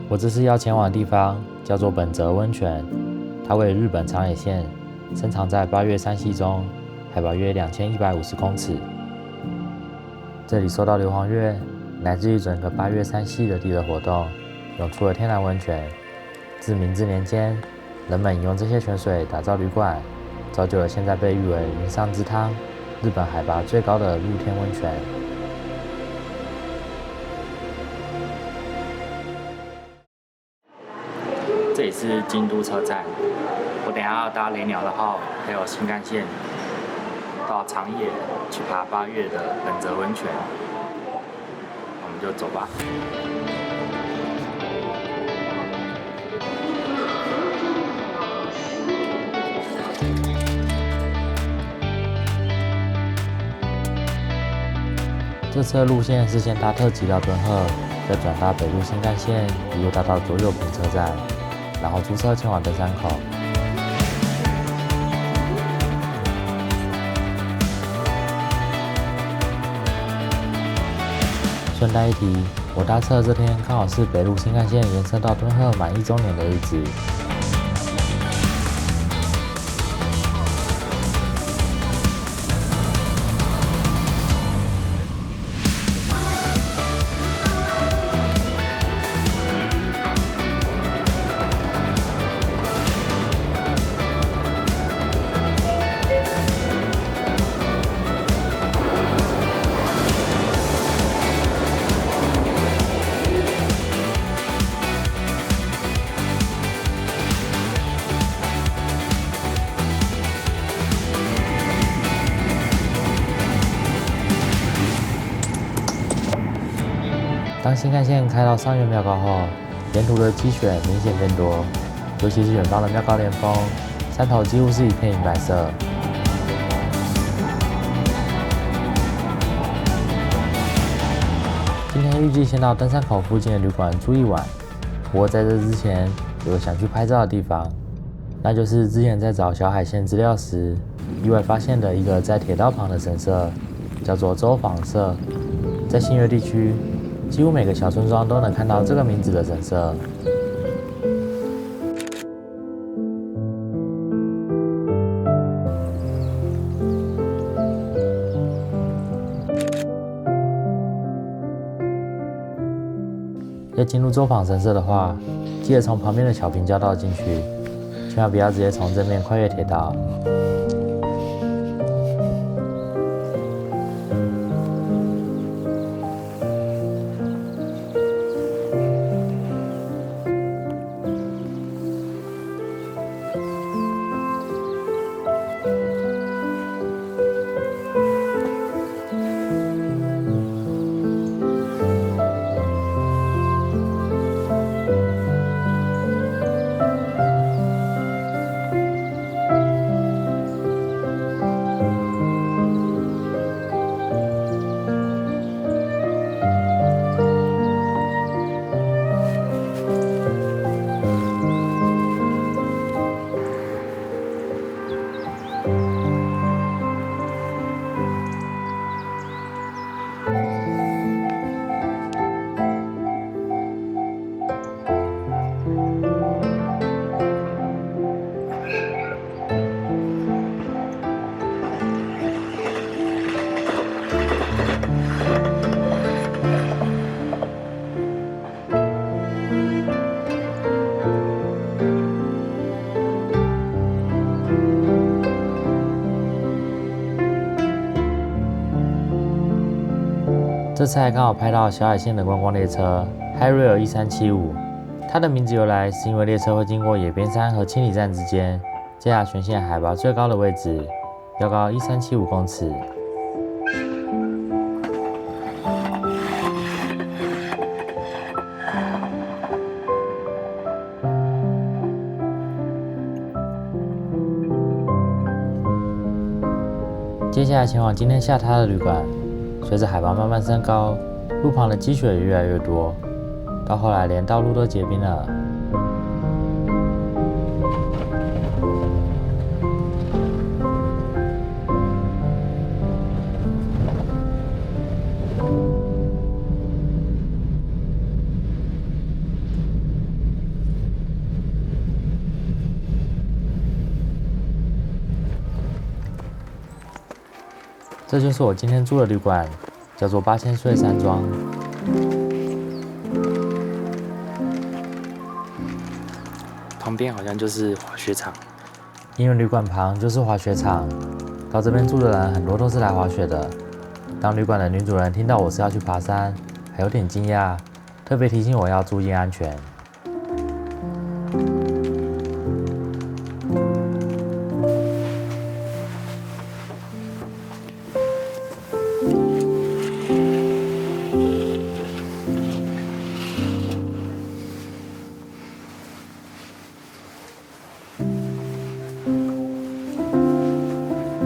我这次要前往的地方叫做本泽温泉，它位于日本长野县，深藏在八岳山系中，海拔约2150公尺。这里受到硫磺月乃至于整个八岳山系的地热活动，涌出了天然温泉。自明治年间，人们饮用这些泉水打造旅馆，造就了现在被誉为云上之汤，日本海拔最高的露天温泉。这里是京都车站，我等一下要搭雷鸟的号，还有新干线到长野去爬八岳的本泽温泉，我们就走吧。这次的路线是先搭特急到敦贺，再转搭北陆新干线，一路搭到佐久平车站，然后租车前往登山口。顺带一提，我搭车的这天刚好是北陆新干线延伸到敦贺满1周年的日子。当新干线开到上越妙高后，沿途的积雪明显变多，尤其是远方的妙高连峰，山头几乎是一片银白色。今天预计先到登山口附近的旅馆住一晚，不过在这之前有个想去拍照的地方，那就是之前在找小海线资料时，意外发现的一个在铁道旁的神社，叫做周访社，在信越地区。几乎每个小村庄都能看到这个名字的神社。要进入周访神社的话，记得从旁边的小平交道进去，千万不要直接从正面跨越铁道。这次还刚好拍到小海线的观光列车 Hi-Rail 1375，它的名字由来是因为列车会经过野边山和千里站之间，接下全线海拔最高的位置，标高1375公尺。接下来前往今天下榻的旅馆。随着海拔慢慢升高，路旁的积雪也越来越多，到后来连道路都结冰了。这就是我今天住的旅馆，叫做8000岁山庄。旁边好像就是滑雪场，因为旅馆旁就是滑雪场，到这边住的人很多都是来滑雪的。当旅馆的女主人听到我是要去爬山，还有点惊讶，特别提醒我要注意安全。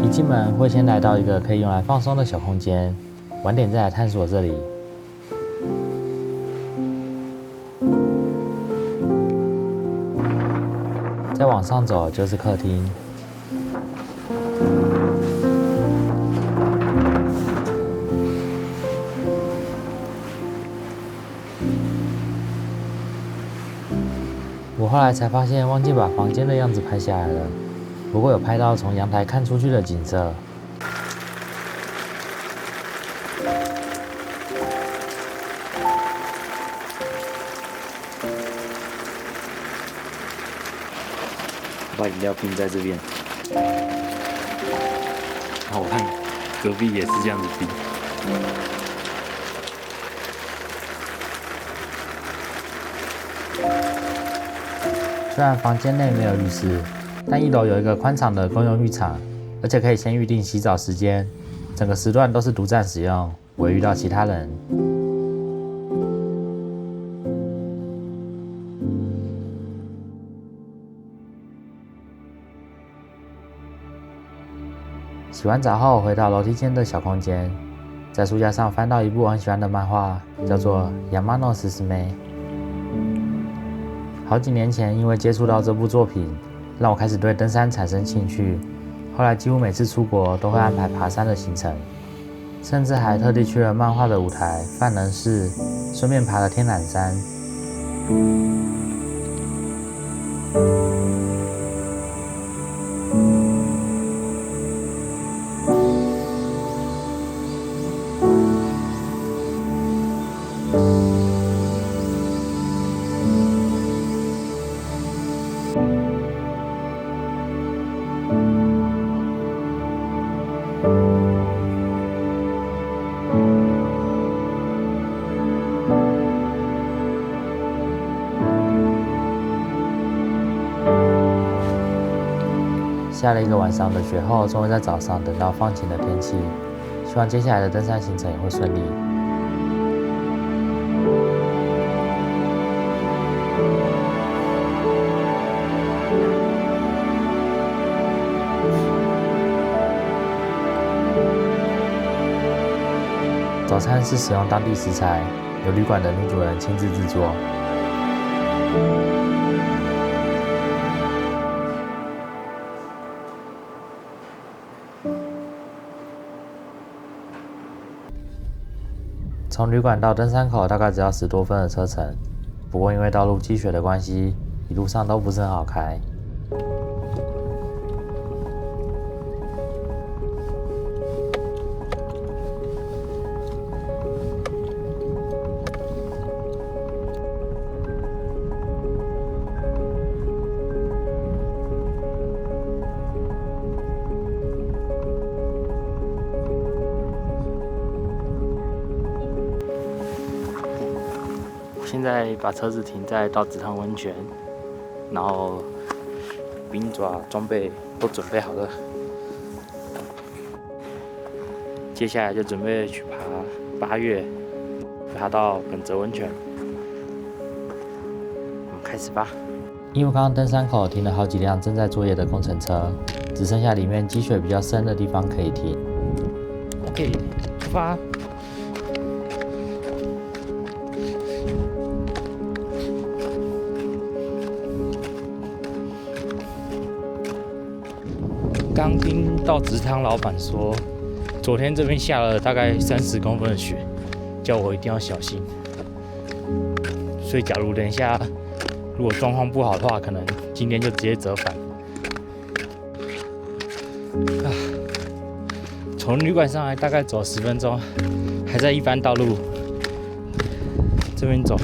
一进门会先来到一个可以用来放松的小空间，晚点再来探索这里。再往上走就是客厅，我后来才发现忘记把房间的样子拍下来了。不过有拍到从阳台看出去的景色。把饮料冰在这边，然后我看隔壁也是这样子冰。虽然房间内没有浴室，但1楼有一个宽敞的公用浴场，而且可以先预定洗澡时间，整个时段都是独占使用，不会遇到其他人。洗完澡后，回到楼梯间的小空间，在书架上翻到一部我很喜欢的漫画，叫做《Yamano Susume》。好几年前，因为接触到这部作品，让我开始对登山产生兴趣。后来几乎每次出国都会安排爬山的行程，甚至还特地去了漫画的舞台范能市，顺便爬了天缆山。下了一个晚上的雪后，终于在早上等到放晴的天气。希望接下来的登山行程也会顺利。早餐是使用当地食材，由旅馆的女主人亲自制作。从旅馆到登山口大概只要10多分的车程，不过因为道路积雪的关系，一路上都不是很好开。现在把车子停在稻子汤温泉，然后冰爪装备都准备好了，接下来就准备去爬8月，爬到本泽温泉。我们开始吧。因为刚刚登山口停了好几辆正在作业的工程车，只剩下里面积雪比较深的地方可以停。OK， 出发。刚听到直汤老板说，昨天这边下了大概30公分的雪，叫我一定要小心。所以假如等一下如果状况不好的话，可能今天就直接折返。从旅馆上来大概走10分钟，还在一般道路这边走，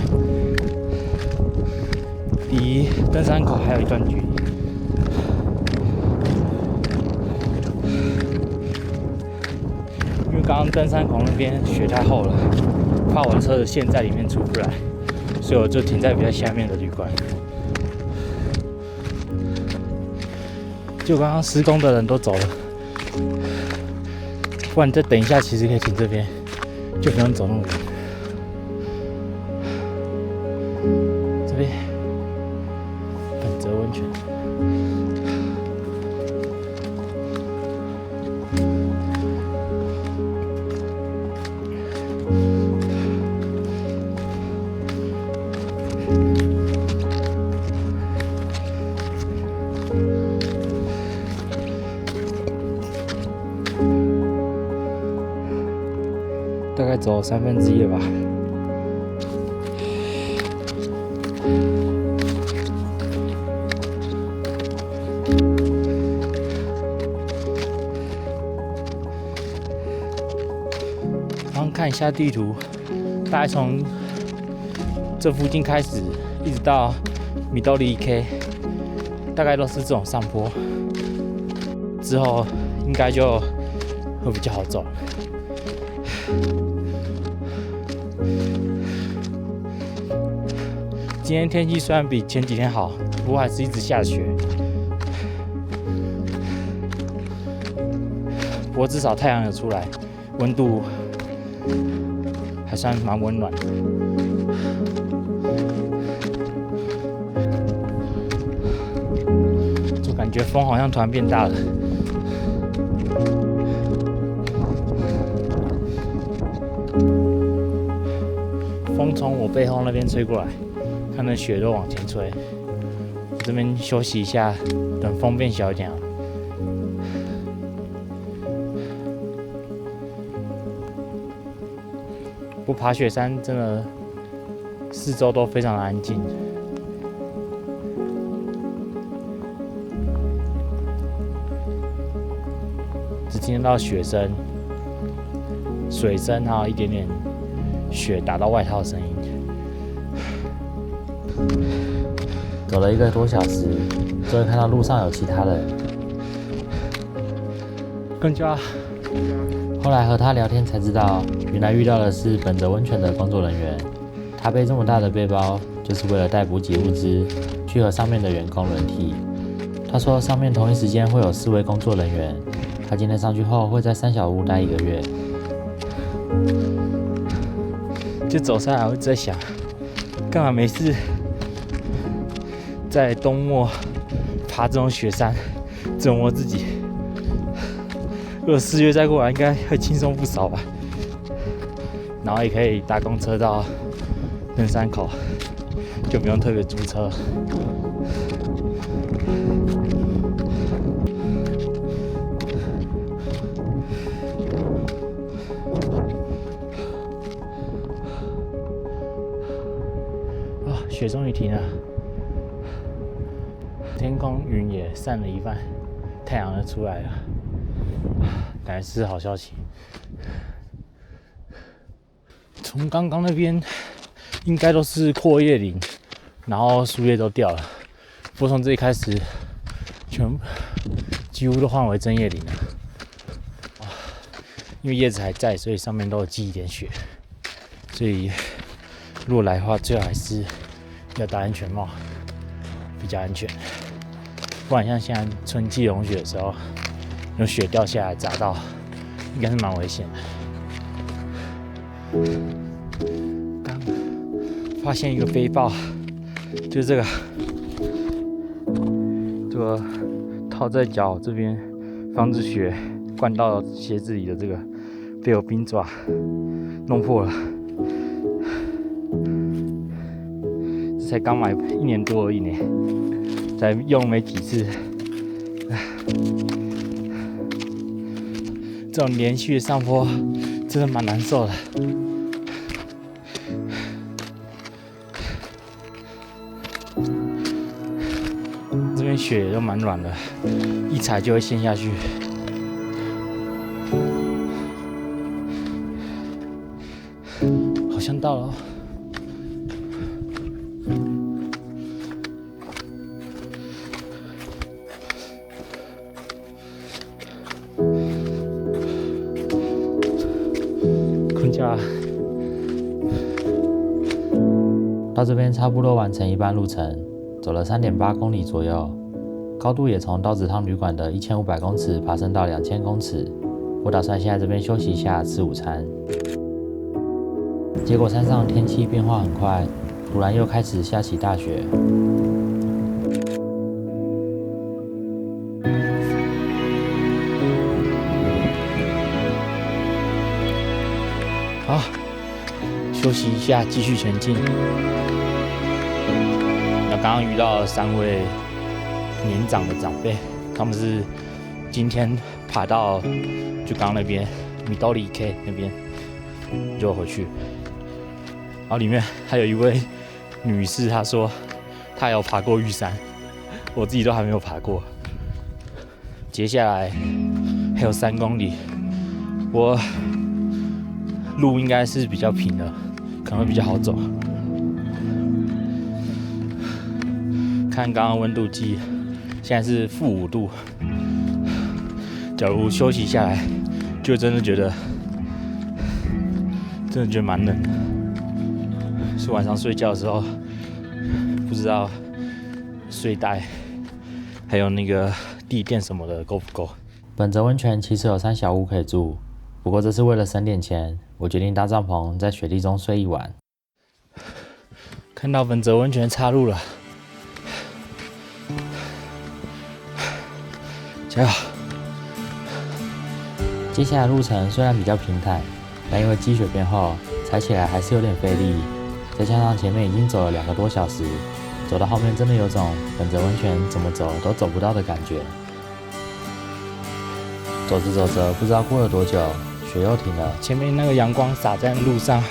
离登山口还有一段距离。因为刚刚登山口那边雪太厚了，怕我的车的线在里面出不来，所以我就停在比较下面的旅馆。就刚刚施工的人都走了，不然你再等一下，其实可以停这边，就不用走那么远。这边本泽温泉。大概走1/3了吧。然后看一下地图，大概从这附近开始，一直到米多里 K， 大概都是这种上坡，之后应该就会比较好走。今天天气虽然比前几天好，不过还是一直下雪。不过至少太阳有出来，温度还算蛮温暖的。就感觉风好像突然变大了。风从我背后那边吹过来，看那雪都往前吹。我这边休息一下，等风变小一点啊。不爬雪山真的四周都非常的安静，只听得到雪声、水声，还有一点点雪打到外套的声音。走了1个多小时，终于看到路上有其他人。跟家。后来和他聊天才知道，原来遇到的是本泽温泉的工作人员。他背这么大的背包，就是为了带补给物资去和上面的员工轮替。他说上面同一时间会有4位工作人员，他今天上去后会在三小屋待1个月。就走上来，我一直在想，干嘛没事在冬末爬这种雪山折磨自己？如果4月再过来，应该会轻松不少吧。然后也可以搭公车到登山口，就不用特别租车。雪终于停了，天空云也散了一半，太阳就出来了，感觉是好消息。从刚刚那边应该都是阔叶林，然后树叶都掉了。不过从这里开始，几乎都换为针叶林了。因为叶子还在，所以上面都有积一点雪。所以如果来的话，最好还是要戴安全帽，比较安全。不然像现在春季融雪的时候，有雪掉下来砸到，应该是蛮危险的。刚发现一个背包，就是这个套在脚这边，防止雪灌到鞋子里的这个，被我冰爪弄破了。这才刚买1年多而已呢，才用没几次。这种连续的上坡真的蛮难受的。这边雪都蛮软的，一踩就会陷下去。像到了。困觉。到这边差不多完成一半路程，走了3.8公里左右，高度也从刀子汤旅馆的1500公尺爬升到2000公尺。我打算先在这边休息一下，吃午餐。结果山上天气变化很快，突然又开始下起大雪。好，休息一下，继续前进。那刚刚遇到了3位年长的长辈，他们是今天爬到就刚刚那边米多里 K 那边就回去。然后里面还有一位女士，她说她有爬过玉山，我自己都还没有爬过。接下来还有3公里，我路应该是比较平的，可能会比较好走。看刚刚温度计，现在是-5度。假如休息下来，就真的觉得蛮冷的。是晚上睡觉的时候，不知道睡袋还有那个地垫什么的够不够。本泽温泉其实有3小屋可以住，不过这次为了省点钱，我决定搭帐篷在雪地中睡一晚。看到本泽温泉岔路了，加油！接下来路程虽然比较平坦，但因为积雪变厚，踩起来还是有点费力。再加上前面已经走了2个多小时，走到后面真的有种本泽温泉怎么走都走不到的感觉。走着走着，不知道过了多久，雪又停了。前面那个阳光洒在路上，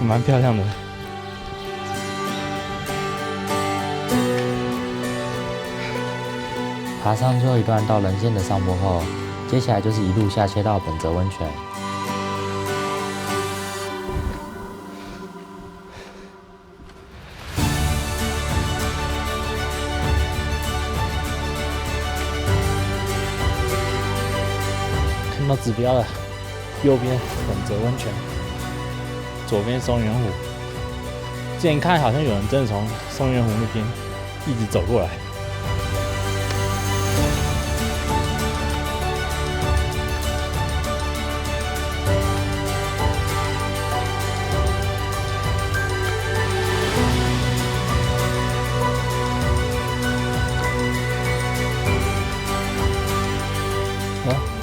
蛮漂亮的。爬上最后一段到人线的上坡后，接下来就是一路下切到本泽温泉。看到指标了，右边本泽温泉，左边松原湖。之前看好像有人真的从松原湖那边一直走过来。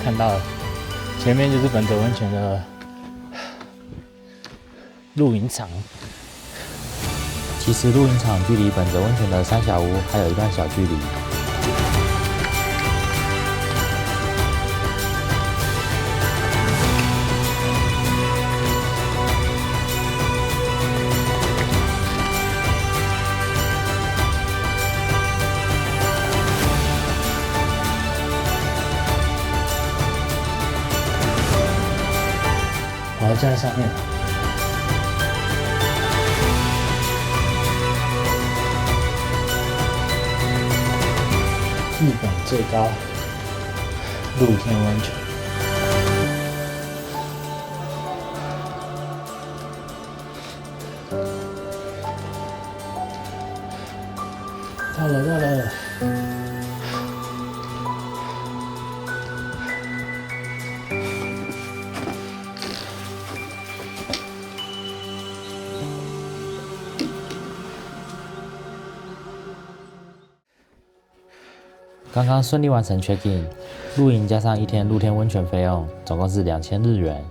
看到了，前面就是本泽温泉的露营场。其实露营场距离本泽温泉的3小屋还有一段小距离。然后站在上面，日本最高露天温泉。到了！刚刚顺利完成 check in， 露营加上1天露天温泉费用，总共是2000日元。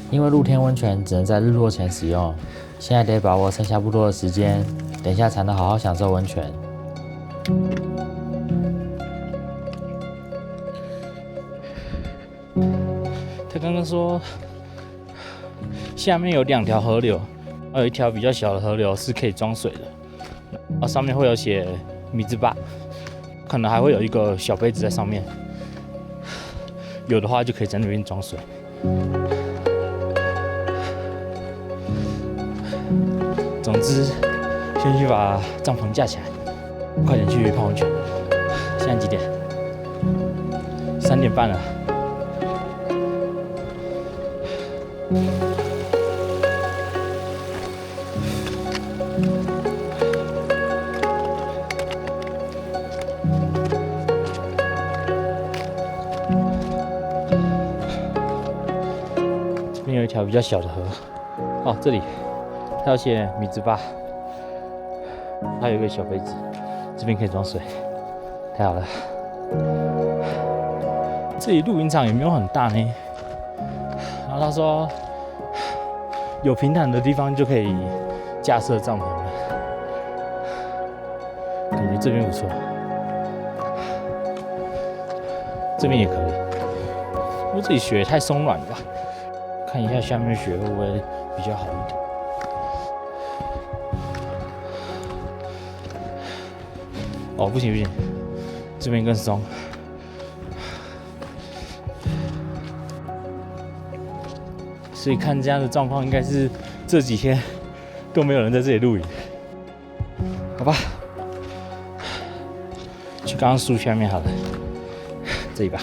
因为露天温泉只能在日落前使用，现在得把握剩下不多的时间，等一下才能好好享受温泉。他刚刚说下面有2条河流，有一条比较小的河流是可以装水的，然后上面会有写米字坝。可能还会有一个小杯子在上面，有的话就可以在那边装水。只先去把帐篷架起来，快点去泡温泉。现在几点？3点半了。这边有一条比较小的河。哦，这里它有写米兹巴，它有一个小杯子，这边可以装水，太好了。这里露营场也没有很大呢。然后他说，有平坦的地方就可以架设帐篷了，感觉这边不错，这边也可以。不过这里雪太松软了吧？看一下下面雪会不会比较好一点。哦，不行不行，这边更松。所以看这样的状况，应该是这几天都没有人在这里露营，好吧？去刚刚树下面好了，这里吧。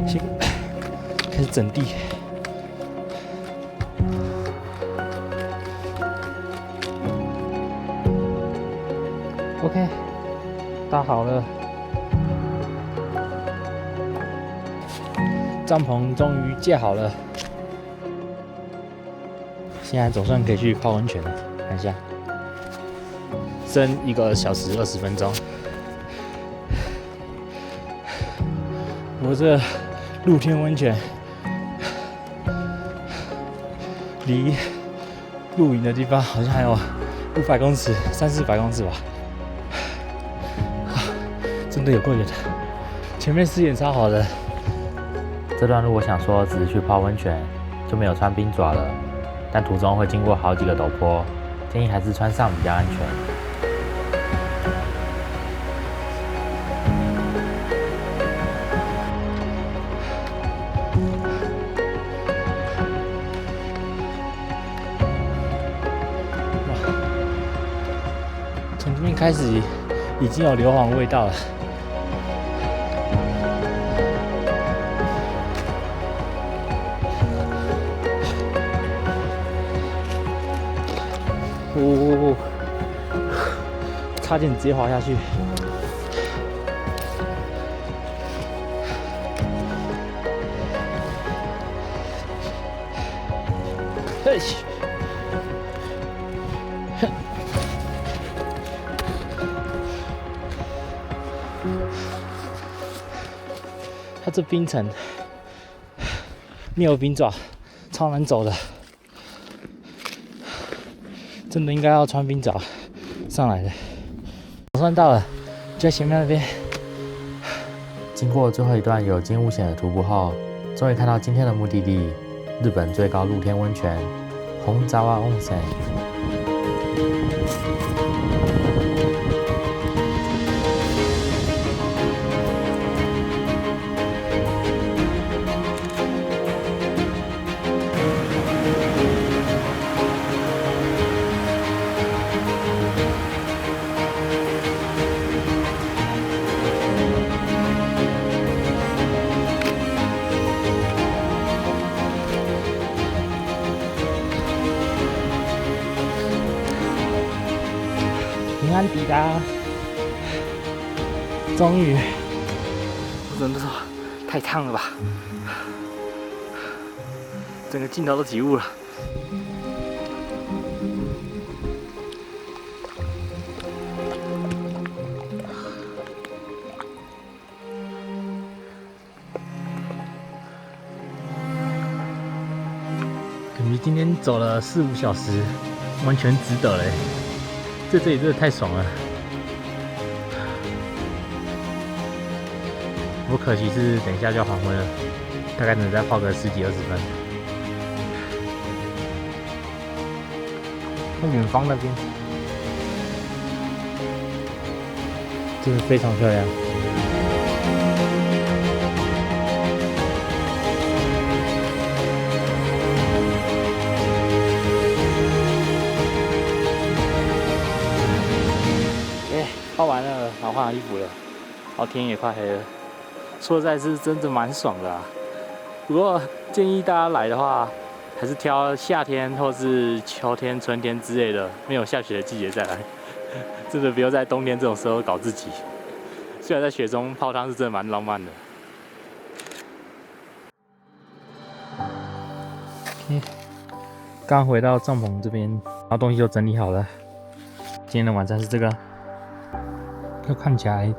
行，开始整地。OK， 搭好了。帐篷终于架好了，现在总算可以去泡温泉了。看一下，剩1个小时20分钟。我这露天温泉离露营的地方好像还有500公尺、300-400公尺吧，真的有够远的。前面视野超好的。这段路我想说只是去泡温泉，就没有穿冰爪了。但途中会经过好几个陡坡，建议还是穿上比较安全。从这边开始已经有硫磺味道了。哦，差点直接滑下去。嘿，它这冰层没有冰爪，超难走的。真的应该要穿冰爪上来的。总算到了，就在前面那边。经过最后一段有惊无险的徒步后，终于看到今天的目的地——日本最高露天温泉红沢温泉。平安抵达，终于！我只能说，太烫了吧，整个镜头都起雾了。感觉今天走了4-5小时，完全值得嘞！在这里真的太爽了。不过可惜是等一下就要黄昏了，大概能再泡个10几20分。看远方那边，真的非常漂亮。泡完了，然后换好衣服了，然后天也快黑了。说实在是真的蛮爽的啊。不过建议大家来的话，还是挑夏天或是秋天、春天之类的没有下雪的季节再来。真的不要在冬天这种时候搞自己。虽然在雪中泡汤是真的蛮浪漫的。刚回到帐篷这边，然后东西都整理好了。今天的晚餐是这个，看起来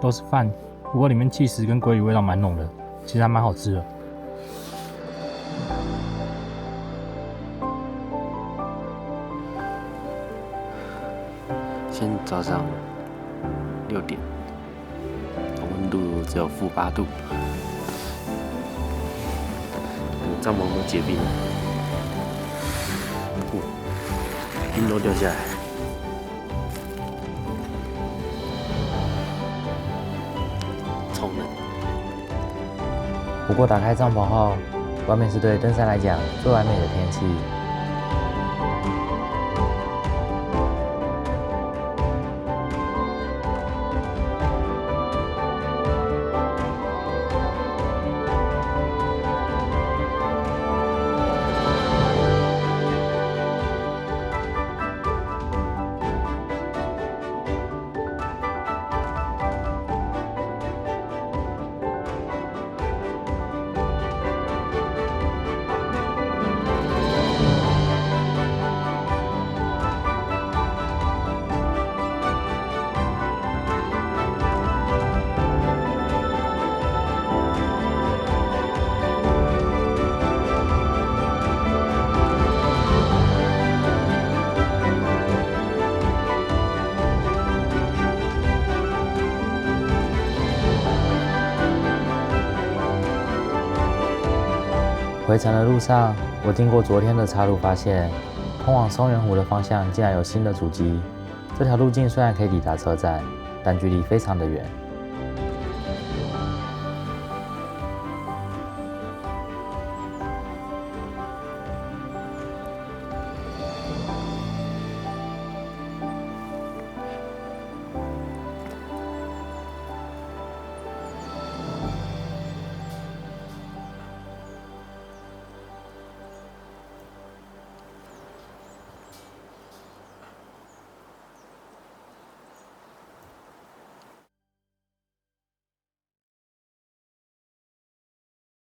都是饭，不过里面起司跟鲑鱼味道蛮浓的，其实还蛮好吃的。现在早上6点，温度只有-8度，帐篷都结冰了，冰都掉下来。超冷。不过打开帐篷后，外面是对登山来讲最完美的天气。回程的路上，我经过昨天的岔路，发现通往松原湖的方向竟然有新的足迹。这条路径虽然可以抵达车站，但距离非常的远。